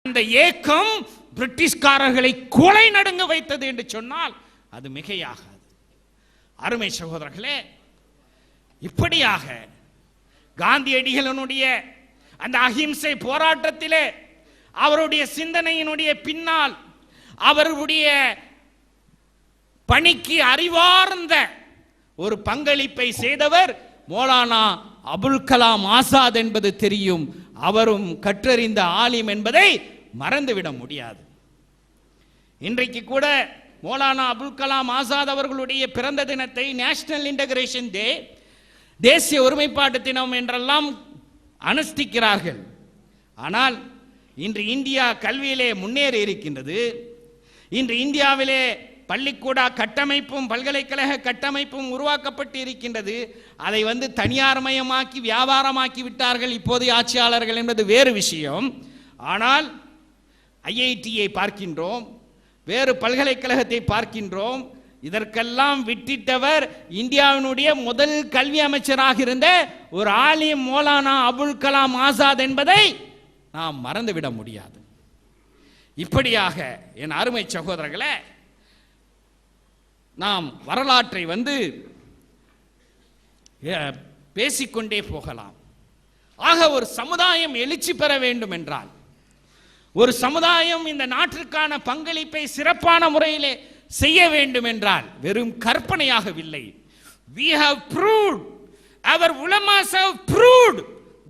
அந்த ஏக்கம் பிரிட்டிஷ்காரர்களை கொலை நடுங்க வைத்தது என்று சொன்னால் அது மிகையாகாது. அருமை சகோதரர்களே, இப்படியாக காந்தியடிகளுடைய அந்த அஹிம்சை போராட்டத்திலே அவருடைய சிந்தனையினுடைய பின்னால் அவருடைய பணிக்கு அறிவார்ந்த ஒரு பங்களிப்பை செய்தவர் மௌலானா அபுல் கலாம் ஆசாத் என்பது தெரியும். அவரும் கற்றறிந்த ஆலிம் என்பதை மறந்துவிட முடியாது. இன்றைக்கு கூட மௌலானா அபுல் கலாம் ஆசாத் அவர்களுடைய பிறந்த தினத்தை நேஷனல் இன்டகிரேஷன் டே, தேசிய ஒருமைப்பாட்டு தினம் என்றெல்லாம் அனுஷ்டிக்கிறார்கள். ஆனால் இன்று இந்தியா கல்வியிலே முன்னேறி இருக்கின்றது. இன்று இந்தியாவிலே பள்ளிக்கூட கட்டமைப்பும் பல்கலைக்கழக கட்டமைப்பும் உருவாக்கப்பட்டு இருக்கின்றது. அதை தனியார்மயமாக்கி வியாபாரமாக்கி விட்டார்கள் இப்போதைய ஆட்சியாளர்கள் என்பது வேறு விஷயம். ஆனால் ஐஐடியை பார்க்கின்றோம், வேறு பல்கலைக்கழகத்தை பார்க்கின்றோம். இதற்கெல்லாம் விட்டிட்டவர் இந்தியாவினுடைய முதல் கல்வி அமைச்சராக இருந்த ஒரு ஆலிம் மௌலானா அபுல் கலாம் ஆசாத் என்பதை நாம் மறந்துவிட முடியாது. இப்படியாக என் அருமை சகோதரர்களே, நாம் வரலாற்றை பேசிக்கொண்டே போகலாம். ஆக ஒரு சமுதாயம் எழுச்சி பெற வேண்டும் என்றால், ஒரு சமுதாயம் இந்த நாட்டிற்கான பங்களிப்பை சிறப்பான முறையிலே செய்ய வேண்டும் என்றால் வெறும் கற்பனையாகவில்லை. We have proved, our ulamas have proved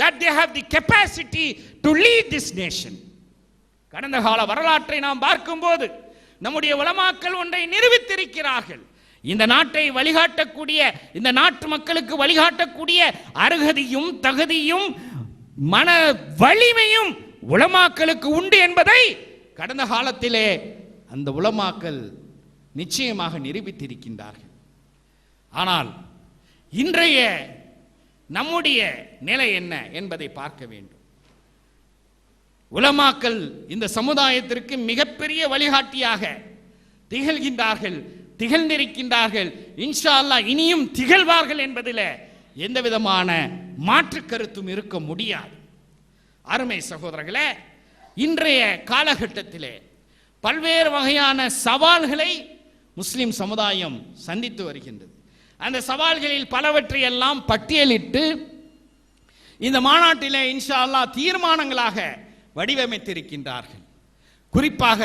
that they have the capacity to lead this nation. கடந்த கால வரலாற்றை நாம் பார்க்கும்போது நம்முடைய உலமாக்கள் ஒன்றை நிரூபித்திருக்கிறார்கள். இந்த நாட்டை வழிகாட்டக்கூடிய, இந்த நாட்டு மக்களுக்கு வழிகாட்டக்கூடிய அருகதையும் தகுதியும் மன வலிமையும் உலமாக்களுக்கு உண்டு என்பதை கடந்த காலத்திலே அந்த உலமாக்கள் நிச்சயமாக நிரூபித்திருக்கின்றார்கள். ஆனால் இன்றைய நம்முடைய நிலை என்ன என்பதை பார்க்க வேண்டும். உலமாக்கள் இந்த சமுதாயத்திற்கு மிகப்பெரிய வழிகாட்டியாக திகழ்கின்றார்கள், திகழ்ந்திருக்கின்றார்கள். இன்ஷா அல்லாஹ் இனியும் திகழ்வார்கள் என்பதில் எந்த விதமான மாற்று கருத்தும் இருக்க முடியாது. அருமை சகோதரர்களே, இன்றைய காலகட்டத்திலே பல்வேறு வகையான சவால்களை முஸ்லிம் சமுதாயம் சந்தித்து வருகின்றது. அந்த சவால்களில் பலவற்றை எல்லாம் பட்டியலிட்டு இந்த மாநாட்டிலே இன்ஷா அல்லாஹ் தீர்மானங்களாக வடிவமைத்திருக்கின்றார்கள். குறிப்பாக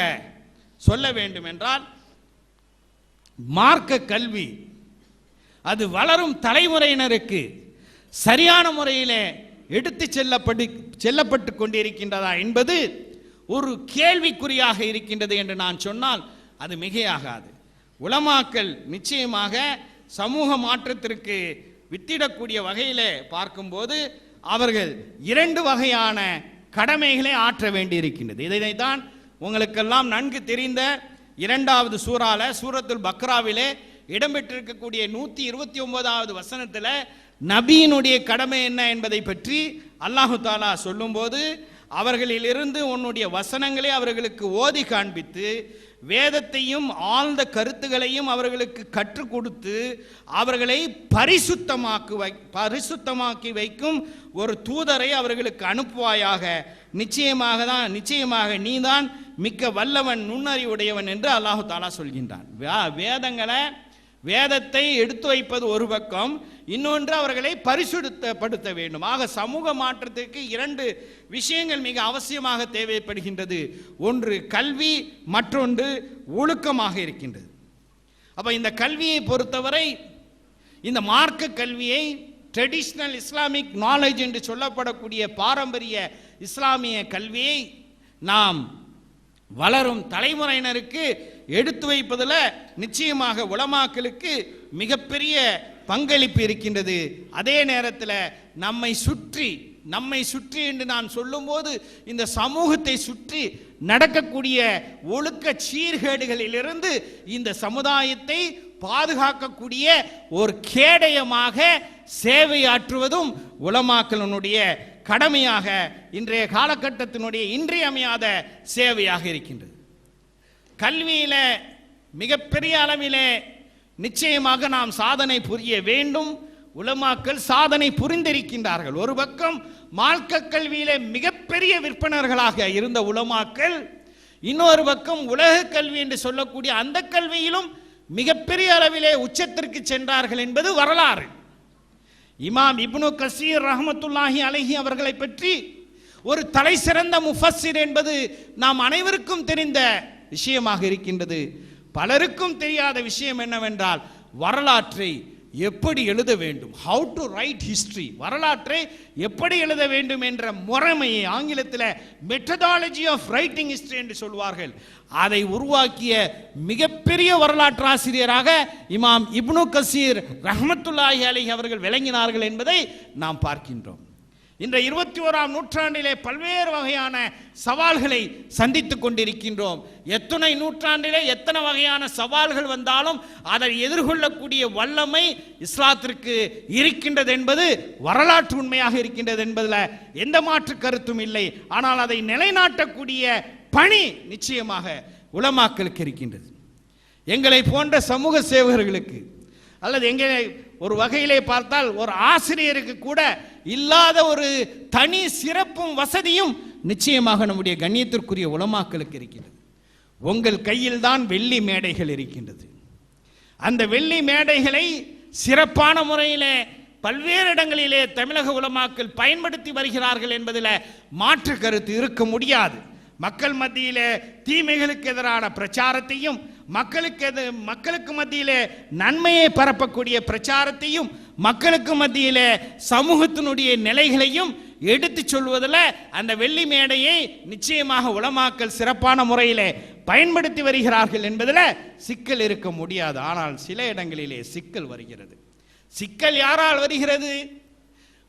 சொல்ல வேண்டும் என்றால், மார்க்க கல்வி அது வளரும் தலைமுறையினருக்கு சரியான முறையிலே எடுத்து செல்லப்பட்டு கொண்டிருக்கின்றதா என்பது ஒரு கேள்விக்குறியாக இருக்கின்றது என்று நான் சொன்னால் அது மிகையாகாது. உலமாக்கள் நிச்சயமாக சமூக மாற்றத்திற்கு வித்திடக்கூடிய வகையிலே பார்க்கும்போது அவர்கள் இரண்டு வகையான கடமைகளை ஆற்ற வேண்டி இருக்கின்றது. இதைத்தான் உங்களுக்கெல்லாம் நன்கு தெரிந்த இரண்டாவது சூரத்துல் பக்ராவிலே இடம்பெற்றிருக்கக்கூடிய 129வது வசனத்தில் நபியினுடைய கடமை என்ன என்பதை பற்றி அல்லாஹு தாலா சொல்லும்போது, அவர்களிலிருந்து உன்னுடைய வசனங்களை அவர்களுக்கு ஓதி காண்பித்து வேதத்தையும் ஆழ்ந்த கருத்துகளையும் அவர்களுக்கு கற்றுக் கொடுத்து அவர்களை பரிசுத்தமாக்கி வைக்கும் ஒரு தூதரை அவர்களுக்கு அனுப்புவாயாக. நிச்சயமாக நீதான் மிக்க வல்லவன் நுண்ணறிவுடையவன் என்று அல்லாஹு தாலா சொல்கின்றான். வேதத்தை எடுத்து வைப்பது ஒரு பக்கம், இன்னொன்று அவர்களை பரிசுத்தப்படுத்த வேண்டும். ஆக சமூக மாற்றத்திற்கு இரண்டு விஷயங்கள் மிக அவசியமாக தேவைப்படுகின்றது. ஒன்று கல்வி, மற்றொன்று ஒழுக்கமாக இருக்கின்றது. அப்ப இந்த கல்வியை பொறுத்தவரை, இந்த மார்க்க கல்வியை ட்ரெடிஷ்னல் இஸ்லாமிக் நாலேஜ் என்று சொல்லப்படக்கூடிய பாரம்பரிய இஸ்லாமிய கல்வியை நாம் வளரும் தலைமுறையினருக்கு எடுத்து வைப்பதில் நிச்சயமாக உலமாக்களுக்கு மிகப்பெரிய பங்களிப்பு இருக்கின்றது. அதே நேரத்தில் நம்மை சுற்றி என்று நான் சொல்லும்போது இந்த சமூகத்தை சுற்றி நடக்கக்கூடிய ஒழுக்க சீர்கேடுகளிலிருந்து இந்த சமுதாயத்தை பாதுகாக்கக்கூடிய ஒரு கேடயமாக சேவையாற்றுவதும் உலமாக்களினுடைய கடமையாக இன்றைய காலகட்டத்தினுடைய இன்றியமையாத சேவையாக இருக்கின்றது. கல்வியில மிகப்பெரிய அளவிலே நிச்சயமாக நாம் சாதனை புரிய வேண்டும். உலமாக்கள் சாதனை புரிந்திருக்கின்றார்கள். ஒரு பக்கம் மார்க்க கல்வியிலே மிகப்பெரிய விற்பனர்களாக இருந்த உலமாக்கள் இன்னொரு பக்கம் உலக கல்வி என்று சொல்லக்கூடிய அந்த கல்வியிலும் மிகப்பெரிய அளவிலே உச்சத்திற்கு சென்றார்கள் என்பது வரலாறு. இமாம் இப்னு கசீர் ரஹ்மத்துல்லாஹி அலைஹி அவர்களை பற்றி ஒரு தலை சிறந்த முஃபஸ்ஸிர் என்பது நாம் அனைவருக்கும் தெரிந்த விஷயமாக இருக்கின்றது. பலருக்கும் தெரியாத விஷயம் என்னவென்றால் வரலாற்றை எப்படி எழுத வேண்டும், ஹவு டு ரைட் ஹிஸ்டரி, வரலாற்றை எப்படி எழுத வேண்டும் என்ற முறைமையை ஆங்கிலத்தில் மெத்தடாலஜி ஆஃப் ரைட்டிங் ஹிஸ்டரி என்று சொல்வார்கள். அதை உருவாக்கிய மிகப்பெரிய வரலாற்று ஆசிரியராக இமாம் இப்னு கசீர் ரஹ்மத்துல்லாஹி அலைஹி அவர்கள் விளங்கினார்கள் என்பதை நாம் பார்க்கின்றோம். இந்த 21ஆம் நூற்றாண்டிலே பல்வேறு வகையான சவால்களை சந்தித்துக் கொண்டிருக்கின்றோம். எத்தனை நூற்றாண்டிலே எத்தனை வகையான சவால்கள் வந்தாலும் அதை எதிர்கொள்ளக்கூடிய வல்லமை இஸ்லாத்திற்கு இருக்கின்றது என்பது வரலாற்று உண்மையாக இருக்கின்றது என்பதில் எந்த மாற்று கருத்தும் இல்லை. ஆனால் அதை நிலைநாட்டக்கூடிய பணி நிச்சயமாக உலமாக்களுக்கு இருக்கின்றது. எங்களை போன்ற சமூக சேவகர்களுக்கு அல்லது எங்களை ஒரு வகையிலே பார்த்தால் ஒரு ஆசிரியருக்கு கூட இல்லாத ஒரு தனி சிறப்பும் வசதியும் நிச்சயமாக நம்முடைய கண்ணியத்திற்குரிய உலமாக்களுக்கு இருக்கிறது. உங்கள் கையில் தான் வெள்ளி மேடைகள் இருக்கின்றது. அந்த வெள்ளி மேடைகளை சிறப்பான முறையிலே பல்வேறு இடங்களிலே தமிழக உலமாக்கள் பயன்படுத்தி வருகிறார்கள் என்பதில் மாற்று கருத்து இருக்க முடியாது. மக்கள் மத்தியிலே தீமைகளுக்கு எதிரான பிரச்சாரத்தையும் மக்களுக்கு மத்தியிலே நன்மையை பரப்பக்கூடிய பிரச்சாரத்தையும் மக்களுக்கு மத்தியிலே சமூகத்தினுடைய நிலைகளையும் எடுத்து சொல்வதில் அந்த வெள்ளி மேடையை நிச்சயமாக உலமாக்கள் சிறப்பான முறையிலே பயன்படுத்தி வருகிறார்கள் என்பதில் சிக்கல் இருக்க முடியாது. ஆனால் சில இடங்களிலே சிக்கல் வருகிறது. சிக்கல் யாரால் வருகிறது?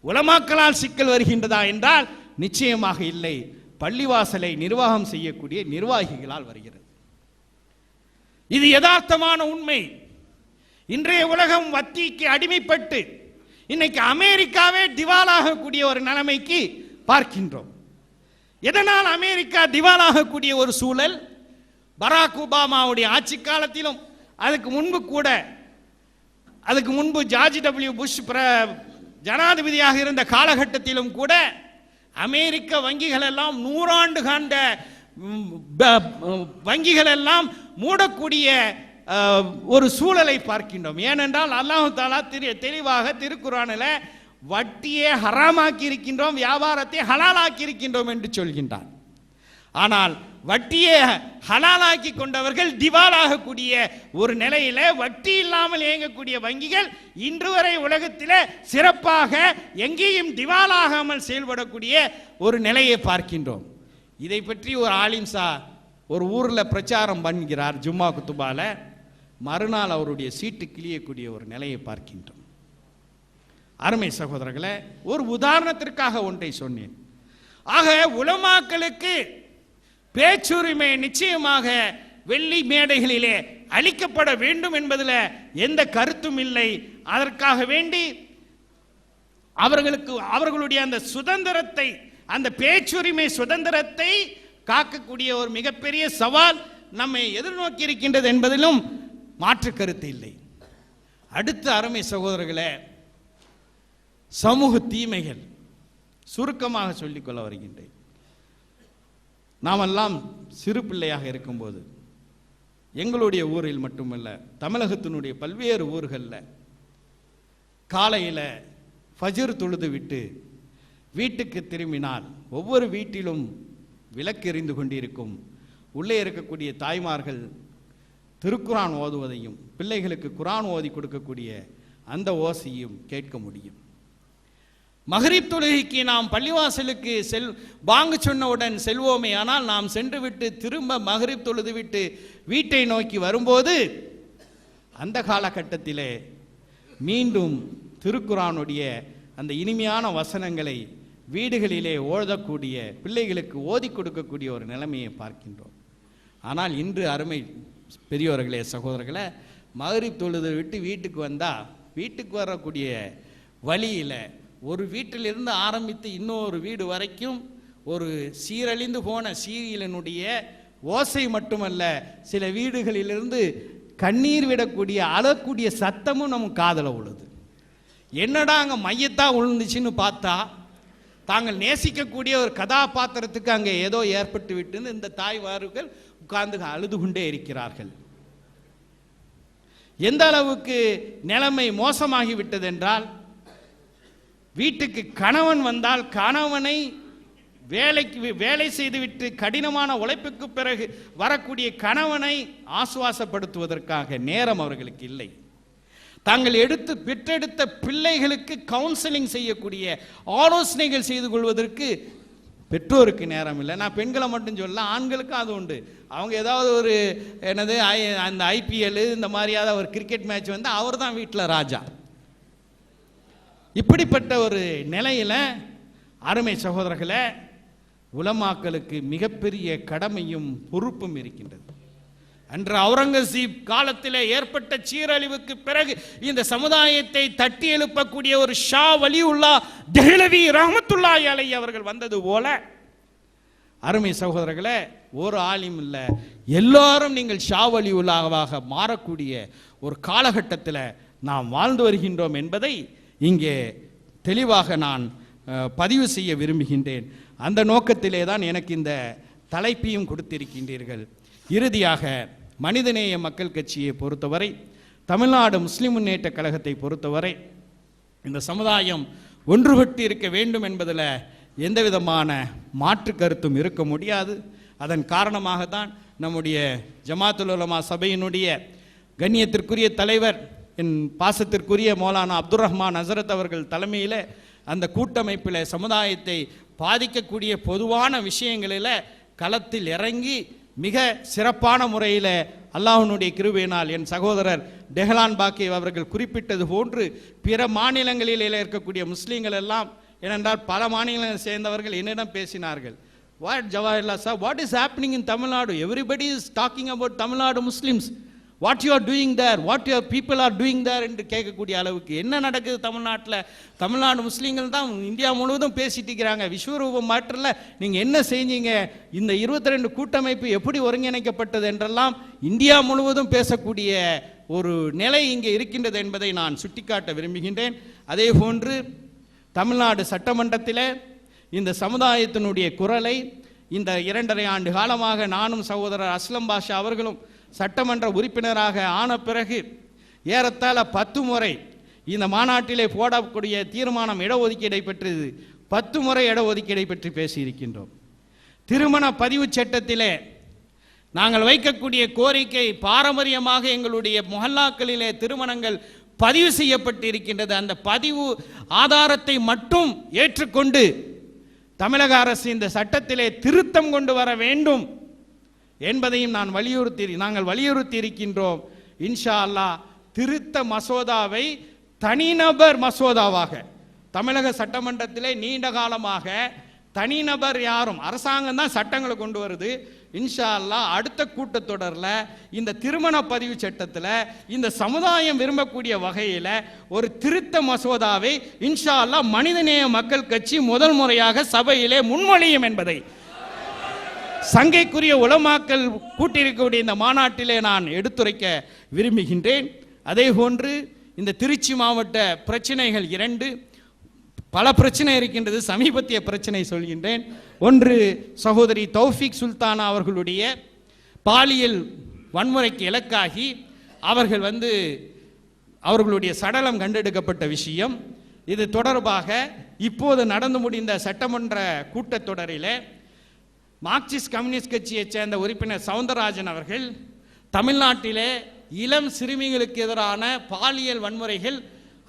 உலமாக்களால் சிக்கல் வருகின்றதா என்றால் நிச்சயமாக இல்லை. பள்ளிவாசலை நிர்வாகம் செய்யக்கூடிய நிர்வாகிகளால் வருகிறது. இது யதார்த்தமான உண்மை. இன்றைய உலகம் வத்திக்கு அடிமைப்பட்டு இன்னைக்கு அமெரிக்காவே திவாலாகக்கூடிய ஒரு நிலைமைக்கு பார்க்கின்றோம். எதனால் அமெரிக்கா திவாலாகக்கூடிய ஒரு சூழல்? பராக் ஒபாமாவுடைய ஆட்சி காலத்திலும் அதுக்கு முன்பு ஜார்ஜ் டபிள்யூ புஷ் ஜனாதிபதியாக இருந்த காலகட்டத்திலும் கூட அமெரிக்க வங்கிகள் எல்லாம் 100 ஆண்டு காண்ட வங்கிகள் எல்லாம் மூடக்கூடிய ஒரு சூழலை பார்க்கின்றோம். ஏனென்றால் அல்லாஹ் தஆலா தெளிவாக திருக்குர்ஆனில் வட்டியை ஹராமாக்கி இருக்கின்றோம், வியாபாரத்தை ஹலாலாக்கி இருக்கின்றோம் என்று சொல்கின்றார். ஆனால் வட்டியை ஹலாலாக்கி கொண்டவர்கள் திவாலாகக்கூடிய ஒரு நிலையில வட்டி இல்லாமல் இயங்கக்கூடிய வங்கிகள் இன்று வரை உலகத்தில் சிறப்பாக எங்கேயும் திவாலாகாமல் செயல்படக்கூடிய ஒரு நிலையை பார்க்கின்றோம். இதை பற்றி ஒரு ஆலிம்சா ஒரு ஊரில் பிரச்சாரம் பண்ணுகிறார். ஜும்மா குத்துபால மறுநாள் அவருடைய சீட்டு கிளியக்கூடிய ஒரு நிலையை பார்க்கின்றோம். அருமை சகோதரர்களே, ஒரு உதாரணத்திற்காக ஒன்றை சொன்னேன். ஆக உலமாக்களுக்கு பேச்சுரிமை நிச்சயமாக வெள்ளி மேடைகளிலே அளிக்கப்பட வேண்டும் என்பதில் எந்த கருத்தும் இல்லை. அதற்காக வேண்டி அவர்களுடைய அந்த சுதந்திரத்தை, அந்த பேச்சுரிமை சுதந்திரத்தை காக்கக்கூடிய ஒரு மிகப்பெரிய சவால் நம்மை எதிர்நோக்கி இருக்கின்றது என்பதிலும் மாற்று கருத்து இல்லை. அடுத்த அருமை சகோதரர்களே, சமூக தீமைகள் சுருக்கமாக சொல்லிக்கொள்ள வருகின்றேன். நாமெல்லாம் சிறு பிள்ளையாக இருக்கும்போது எங்களுடைய ஊரில் மட்டுமல்ல, தமிழகத்தினுடைய பல்வேறு ஊர்களில் காலையில் ஃபஜ்ர் தொழுது விட்டு வீட்டுக்கு திரும்பினால் ஒவ்வொரு வீட்டிலும் விளக்கு எரிந்து கொண்டிருக்கும். உள்ளே இருக்கக்கூடிய தாய்மார்கள் திருக்குரான் ஓதுவதையும் பிள்ளைகளுக்கு குரான் ஓதி கொடுக்கக்கூடிய அந்த ஓசையும் கேட்க முடியும். மகரிப் தொழுகைக்கு நாம் பள்ளிவாசலுக்கு பாங்கு சொன்னவுடன் செல்வோமே, ஆனால் நாம் சென்று விட்டு திரும்ப மகரிப் தொழுது விட்டு வீட்டை நோக்கி வரும்போது அந்த காலகட்டத்திலே மீண்டும் திருக்குரானுடைய அந்த இனிமையான வசனங்களை வீடுகளிலே ஓதக்கூடிய பிள்ளைகளுக்கு ஓதி கொடுக்கக்கூடிய ஒரு நிலைமையை பார்க்கின்றோம். ஆனால் இன்று அருமை பெரியோர்களே, சகோதரர்களே, மகரிப் தொழுது விட்டு வீட்டுக்கு வந்தால் வீட்டுக்கு வரக்கூடிய வழியில் ஒரு வீட்டிலிருந்து ஆரம்பித்து இன்னொரு வீடு வரைக்கும் ஒரு சீரழிந்து போன சீரியலினுடைய ஓசை மட்டுமல்ல, சில வீடுகளிலிருந்து கண்ணீர் விடக்கூடிய அழக்கூடிய சத்தமும் நம்ம காதல உள்ளது. என்னடா அங்கே மையத்தான் விழுந்துச்சுன்னு பார்த்தா தாங்கள் நேசிக்கக்கூடிய ஒரு கதாபாத்திரத்துக்கு அங்கே ஏதோ ஏற்பட்டு விட்டு இந்த தாய்மார்கள் உட்கார்ந்து அழுது கொண்டே இருக்கிறார்கள். எந்த அளவுக்கு நிலைமை மோசமாகி விட்டது என்றால், வீட்டுக்கு கணவன் வந்தால் கணவனை வேலை செய்துவிட்டு கடினமான உழைப்புக்கு பிறகு வரக்கூடிய கணவனை ஆசுவாசப்படுத்துவதற்காக நேரம் அவர்களுக்கு இல்லை. தாங்கள் பெற்றெடுத்த பிள்ளைகளுக்கு கவுன்சிலிங் செய்யக்கூடிய ஆலோசனைகள் செய்து கொள்வதற்கு பெற்றோருக்கு நேரம் இல்லை. நான் பெண்களை மட்டும் சொல்ல, ஆண்களுக்கும் அது உண்டு. அவங்க ஏதாவது ஒரு அந்த ஐபிஎல் இந்த மாதிரியாவது ஒரு கிரிக்கெட் மேட்ச் வந்து அவர் தான் வீட்டில் ராஜா. இப்படிப்பட்ட ஒரு நிலையில அருமை சகோதரர்களே, உலமாக்களுக்கு மிகப்பெரிய கடமையும் பொறுப்பும் இருக்கின்றது. அன்று அவுரங்கசீப் காலத்திலே ஏற்பட்ட சீரழிவுக்கு பிறகு இந்த சமுதாயத்தை தட்டி எழுப்பக்கூடிய ஒரு ஷா வலியுல்லா தெஹ்லவி ரஹ்மத்துல்லாஹி அலைஹி அவர்கள் வந்தது போல, அருமை சகோதரர்களே, ஒரு ஆலிம் இல்லை, எல்லாரும் நீங்கள் ஷா வலியுல்லாவாக மாறக்கூடிய ஒரு காலகட்டத்தில் நாம் வாழ்ந்து வருகின்றோம் என்பதை இங்கே தெளிவாக நான் பதிவு செய்ய விரும்புகின்றேன். அந்த நோக்கத்திலே தான் எனக்கு இந்த தலைப்பையும் கொடுத்திருக்கின்றீர்கள். இறுதியாக மனிதநேய மக்கள் கட்சியை பொறுத்தவரை, தமிழ்நாடு முஸ்லிம் முன்னேற்ற கழகத்தை பொறுத்தவரை, இந்த சமுதாயம் ஒன்றுபட்டு இருக்க வேண்டும் என்பதில் எந்த விதமான மாற்று கருத்தும் இருக்க முடியாது. அதன் காரணமாகத்தான் நம்முடைய ஜமாத்துல் உலமா சபையினுடைய கண்ணியத்திற்குரிய தலைவர், என் பாசத்திற்குரிய மௌலானா அப்துல் ரஹ்மான் ஹசரத் அவர்கள் தலைமையில் அந்த கூட்டமைப்பில் சமுதாயத்தை பாதிக்கக்கூடிய பொதுவான விஷயங்களில் களத்தில் இறங்கி மிக சிறப்பான முறையில் அல்லாஹ்வுடைய கிருபையினால் என் சகோதரர் டெஹலான் பாக்கி அவர்கள் குறிப்பிட்டது போன்று பிற மாநிலங்களில் இருக்கக்கூடிய முஸ்லீம்கள் எல்லாம், ஏனென்றால் பல மாநிலங்களை சேர்ந்தவர்கள் என்னிடம் பேசினார்கள். What Jawaharlal sir, what is happening in Tamil Nadu? Everybody is talking about Tamil Nadu Muslims. What you are doing there, what your people are doing there என்று கேட்கக்கூடிய அளவுக்கு என்ன நடக்குது தமிழ்நாட்டில்? தமிழ்நாடு முஸ்லீம்கள் தான் இந்தியா முழுவதும் பேசிட்டு இருக்கிறாங்க. விஸ்வரூபம் மாற்றல நீங்கள் என்ன செஞ்சீங்க, இந்த 22 கூட்டமைப்பு எப்படி ஒருங்கிணைக்கப்பட்டது என்றெல்லாம் இந்தியா முழுவதும் பேசக்கூடிய ஒரு நிலை இங்கே இருக்கின்றது என்பதை நான் சுட்டிக்காட்ட விரும்புகின்றேன். அதே போன்று தமிழ்நாடு சட்டமன்றத்தில் இந்த சமுதாயத்தினுடைய குரலை இந்த 2.5 ஆண்டு காலமாக நானும் சகோதரர் அஸ்லம் பாஷா அவர்களும் சட்டமன்ற உறுப்பினராக ஆன பிறகு ஏறத்தாழ 10 முறை இந்த மாநாட்டிலே போடக்கூடிய தீர்மானம் இடஒதுக்கீடை பற்றி 10 முறை இடஒதுக்கீடை பற்றி பேசியிருக்கின்றோம். திருமண பதிவு சட்டத்திலே நாங்கள் வைக்கக்கூடிய கோரிக்கை, பாரம்பரியமாக எங்களுடைய முஹல்லாக்களிலே திருமணங்கள் பதிவு செய்யப்பட்டு இருக்கின்றது. அந்த பதிவு ஆதாரத்தை மட்டும் ஏற்றுக்கொண்டு தமிழக அரசு இந்த சட்டத்திலே திருத்தம் கொண்டு வர வேண்டும் என்பதையும் நாங்கள் வலியுறுத்தி இருக்கின்றோம். இன்ஷா அல்லாஹ் திருத்த மசோதாவை தனிநபர் மசோதாவாக தமிழக சட்டமன்றத்திலே நீண்ட காலமாக தனிநபர் யாரும், அரசாங்கம் தான் சட்டங்களை கொண்டு வருது. இன்ஷா அல்லாஹ் அடுத்த கூட்டத்தொடரில் இந்த திருமண பதிவு சட்டத்தில் இந்த சமுதாயம் விரும்பக்கூடிய வகையில் ஒரு திருத்த மசோதாவை இன்ஷா அல்லாஹ் மனிதநேய மக்கள் கட்சி முதல் முறையாக சபையிலே முன்மொழியும் என்பதை சங்கைக்குரிய உலமாக்கள் கூட்டியிருக்கக்கூடிய இந்த மாநாட்டிலே நான் எடுத்துரைக்க விரும்புகின்றேன். அதே போன்று இந்த திருச்சி மாவட்ட பிரச்சனைகள் 2 பல பிரச்சனை இருக்கின்றது. சமீபத்திய பிரச்சனை சொல்கின்றேன். ஒன்று, சகோதரி தௌஃபீக் சுல்தானா அவர்களுடைய பாலியல் வன்முறைக்கு இலக்காகி அவர்களுடைய சடலம் கண்டெடுக்கப்பட்ட விஷயம். இது தொடர்பாக இப்போது நடந்து முடிந்த சட்டமன்ற கூட்டத்தொடரில் மார்க்சிஸ்ட் கம்யூனிஸ்ட் கட்சியைச் சேர்ந்த உறுப்பினர் சவுந்தரராஜன் அவர்கள் தமிழ்நாட்டிலே இளம் சிறுமிகளுக்கு எதிரான பாலியல் வன்முறைகள்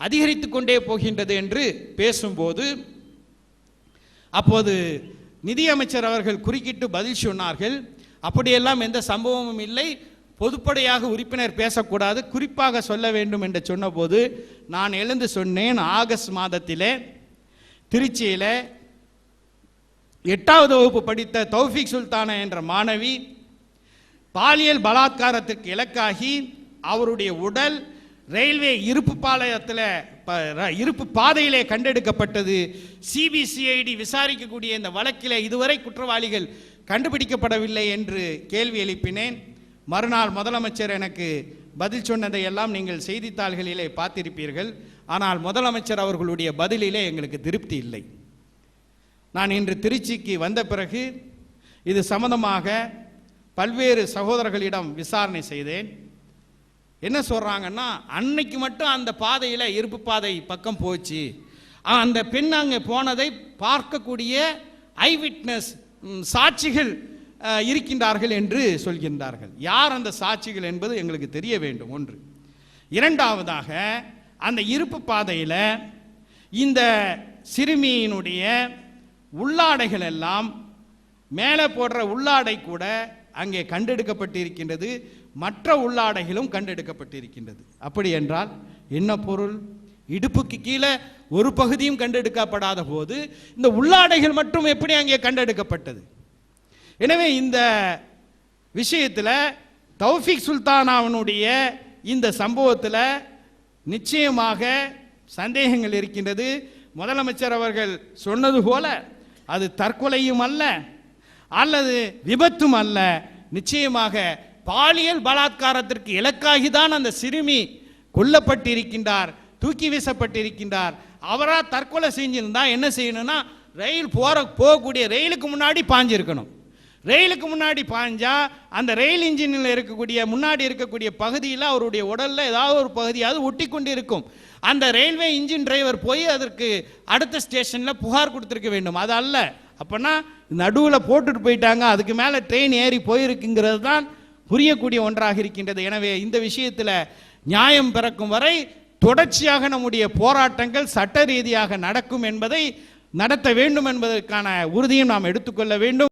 அதிகரித்து கொண்டே போகின்றது என்று பேசும்போது, அப்போது நிதியமைச்சர் அவர்கள் குறுக்கிட்டு பதில் சொன்னார்கள், அப்படியெல்லாம் எந்த சம்பவமும் இல்லை, பொதுப்படையாக உறுப்பினர் பேசக்கூடாது, குறிப்பாக சொல்ல வேண்டும் என்று சொன்னபோது நான் எழுந்து சொன்னேன், ஆகஸ்ட் மாதத்திலே திருச்சியில் 8வது வகுப்பு படித்த தௌஃபீக் சுல்தானா என்ற மாணவி பாலியல் பலாத்காரத்துக்கு இலக்காகி அவருடைய உடல் ரயில்வே இருப்பு பாதையிலே கண்டெடுக்கப்பட்டது. சிபிசிஐடி விசாரிக்கக்கூடிய இந்த வழக்கில் இதுவரை குற்றவாளிகள் கண்டுபிடிக்கப்படவில்லை என்று கேள்வி எழுப்பினேன். மறுநாள் முதலமைச்சர் எனக்கு பதில் சொன்னதை எல்லாம் நீங்கள் செய்தித்தாள்களிலே பார்த்திருப்பீர்கள். ஆனால் முதலமைச்சர் அவர்களுடைய பதிலிலே எங்களுக்கு திருப்தி இல்லை. நான் இன்று திருச்சிக்கு வந்த பிறகு இது சம்பந்தமாக பல்வேறு சகோதரர்களிடம் விசாரணை செய்தேன். என்ன சொல்றாங்கன்னா, அன்னைக்கு மட்டும் அந்த பாதையில் இருப்பு பாதை பக்கம் போச்சு, அந்த பெண் அங்கே போனதை பார்க்கக்கூடிய ஐ விட்னஸ் சாட்சிகள் இருக்கின்றார்கள் என்று சொல்கின்றார்கள். யார் அந்த சாட்சிகள் என்பது எங்களுக்கு தெரிய வேண்டும். ஒன்று. இரண்டாவதாக, அந்த இருப்பு பாதையில் இந்த சிறுமியினுடைய உள்ளாடைகள் எல்லாம், மேலே போடுற உள்ளாடை கூட அங்கே கண்டெடுக்கப்பட்டிருக்கின்றது, மற்ற உள்ளாடைகளும் கண்டெடுக்கப்பட்டிருக்கின்றது. அப்படி என்றால் என்ன பொருள்? இடுப்புக்கு கீழே ஒரு பகுதியும் கண்டெடுக்கப்படாத போது இந்த உள்ளாடைகள் மட்டும் எப்படி அங்கே கண்டெடுக்கப்பட்டது? எனவே இந்த விஷயத்தில் தௌஃபீக் சுல்தானாவினுடைய இந்த சம்பவத்தில் நிச்சயமாக சந்தேகங்கள் இருக்கின்றது. முதலமைச்சர் அவர்கள் சொன்னது போல அது தற்கொலையும் அல்ல, அல்லது விபத்தும் அல்ல, நிச்சயமாக பாலியல் பலாத்காரத்திற்கு இலக்காகிதான் அந்த சிறுமி கொல்லப்பட்டிருக்கின்றார், தூக்கி வீசப்பட்டிருக்கின்றார். அவரா தற்கொலை செஞ்சிருந்தா என்ன செய்யணும்னா, ரயில் போகக்கூடிய ரயிலுக்கு முன்னாடி பாஞ்சிருக்கணும். ரயிலுக்கு முன்னாடி பாஞ்சா அந்த ரயில் இன்ஜினில் இருக்கக்கூடிய முன்னாடி இருக்கக்கூடிய பகுதியில் அவருடைய உடலில் ஏதாவது ஒரு பகுதியாவது ஒட்டி கொண்டு இருக்கும். அந்த ரயில்வே இன்ஜின் டிரைவர் போய் அதற்கு அடுத்த ஸ்டேஷனில் புகார் கொடுத்துருக்க வேண்டும். அது அல்ல. அப்போனா நடுவில் போட்டுட்டு போயிட்டாங்க, அதுக்கு மேலே ட்ரெயின் ஏறி போயிருக்குங்கிறது தான் புரியக்கூடிய ஒன்றாக இருக்கின்றது. எனவே இந்த விஷயத்தில் நியாயம் பிறக்கும் வரை தொடர்ச்சியாக நம்முடைய போராட்டங்கள் சட்ட ரீதியாக நடக்கும் என்பதை நடத்த வேண்டும் என்பதற்கான உறுதியும் நாம் எடுத்துக்கொள்ள வேண்டும்.